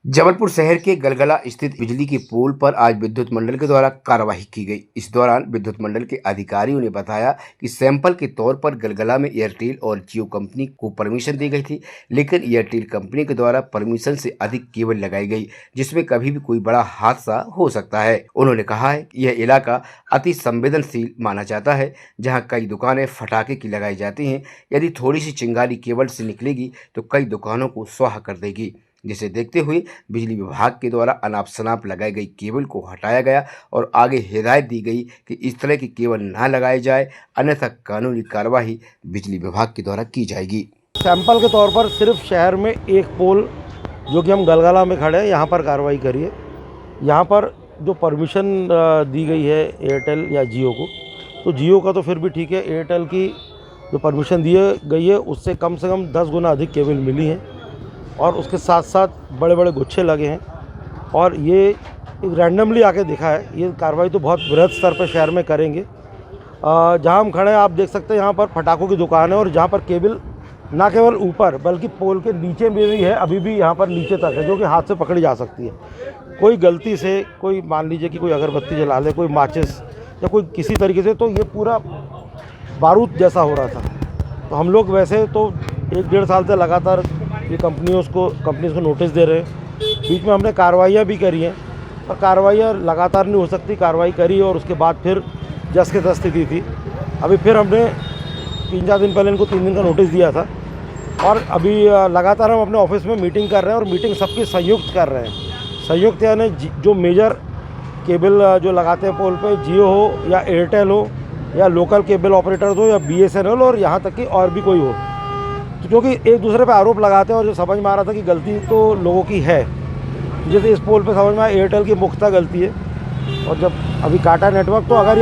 जबलपुर शहर के गलगला स्थित बिजली के पोल पर आज विद्युत मंडल के द्वारा कार्रवाई की गई। इस दौरान विद्युत मंडल के अधिकारियों ने बताया कि सैंपल के तौर पर गलगला में एयरटेल और जियो कंपनी को परमिशन दी गई थी, लेकिन एयरटेल कंपनी के द्वारा परमिशन से अधिक केबल लगाई गई, जिसमें कभी भी कोई बड़ा हादसा हो सकता है। उन्होंने कहा है कि यह इलाका अति संवेदनशील माना जाता है, जहाँ कई दुकानें फटाके की लगाई जाती हैं। यदि थोड़ी सी चिंगारी केबल से निकलेगी तो कई दुकानों को स्वाह कर देगी, जिसे देखते हुए बिजली विभाग के द्वारा अनाप शनाप लगाई गई केबल को हटाया गया और आगे हिदायत दी गई कि इस तरह की केबल न लगाई जाए, अन्यथा कानूनी कार्रवाई बिजली विभाग के द्वारा की जाएगी। सैंपल के तौर पर सिर्फ शहर में एक पोल जो कि हम गलगला में खड़े हैं, यहाँ पर कार्रवाई करिए। यहाँ पर जो परमिशन दी गई है एयरटेल या जियो को, तो जियो का तो फिर भी ठीक है, एयरटेल की जो परमिशन दी गई है उससे कम से कम 10 गुना अधिक केबल मिली है और उसके साथ साथ बड़े बड़े गुच्छे लगे हैं। और ये रैंडमली आके दिखा है। ये कार्रवाई तो बहुत बृहद स्तर पर शहर में करेंगे। जहाँ हम खड़े हैं आप देख सकते हैं, यहाँ पर पटाखों की दुकान है और जहाँ पर केबल ना केवल ऊपर बल्कि पोल के नीचे में भी है, अभी भी यहाँ पर नीचे तक है, जो कि हाथ से पकड़ी जा सकती है। कोई गलती से कोई मान लीजिए कि कोई अगरबत्ती जला ले, कोई माचिस या कोई किसी तरीके से, तो ये पूरा बारूद जैसा हो रहा था। तो हम लोग वैसे तो 1-1.5 साल से लगातार ये कंपनीज़ को नोटिस दे रहे हैं। बीच में हमने कार्रवाइयाँ भी करी हैं, पर कार्रवाइयाँ लगातार नहीं हो सकती। कार्रवाई करी और उसके बाद फिर जस के तस स्थिति थी। अभी फिर हमने 3-4 दिन पहले इनको 3 दिन का नोटिस दिया था और अभी लगातार हम अपने ऑफिस में मीटिंग कर रहे हैं और मीटिंग सबकी संयुक्त कर रहे हैं। संयुक्त यानी जो मेजर केबल जो लगाते हैं पोल पे, जियो हो या एयरटेल हो या लोकल केबल ऑपरेटर्स हो या BSNL और यहाँ तक कि और भी कोई हो, क्योंकि एक दूसरे पे आरोप लगाते हैं और जो समझ में आ रहा था कि गलती तो लोगों की है। जैसे इस पोल पे समझ में आया एयरटेल की मुख्ता गलती है और जब अभी काटा नेटवर्क, तो अगर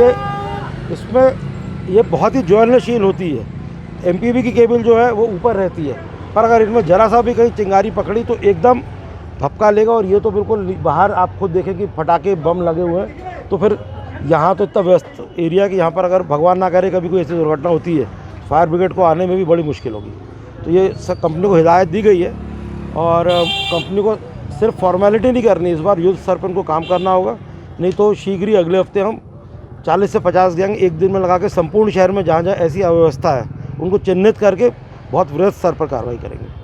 ये बहुत ही ज्वलनशील होती है। MPV की केबल जो है वो ऊपर रहती है, पर अगर इनमें ज़रा सा भी कहीं चिंगारी पकड़ी तो एकदम भपका लेगा। और ये तो बिल्कुल बाहर आप खुद देखें कि फटाके बम लगे हुए हैं, तो फिर यहाँ तो इतना व्यस्त एरिया कि यहाँ पर अगर भगवान ना करे कभी कोई ऐसी दुर्घटना होती है, फायर ब्रिगेड को आने में भी बड़ी मुश्किल होगी। तो ये सब कंपनी को हिदायत दी गई है और कंपनी को सिर्फ फॉर्मेलिटी नहीं करनी, इस बार युद्ध स्तर पर उनको काम करना होगा। नहीं तो शीघ्र ही अगले हफ्ते हम 40 से 50 गैंग एक दिन में लगा के संपूर्ण शहर में जहाँ जहाँ ऐसी अव्यवस्था है उनको चिन्हित करके बहुत वृहद स्तर पर कार्रवाई करेंगे।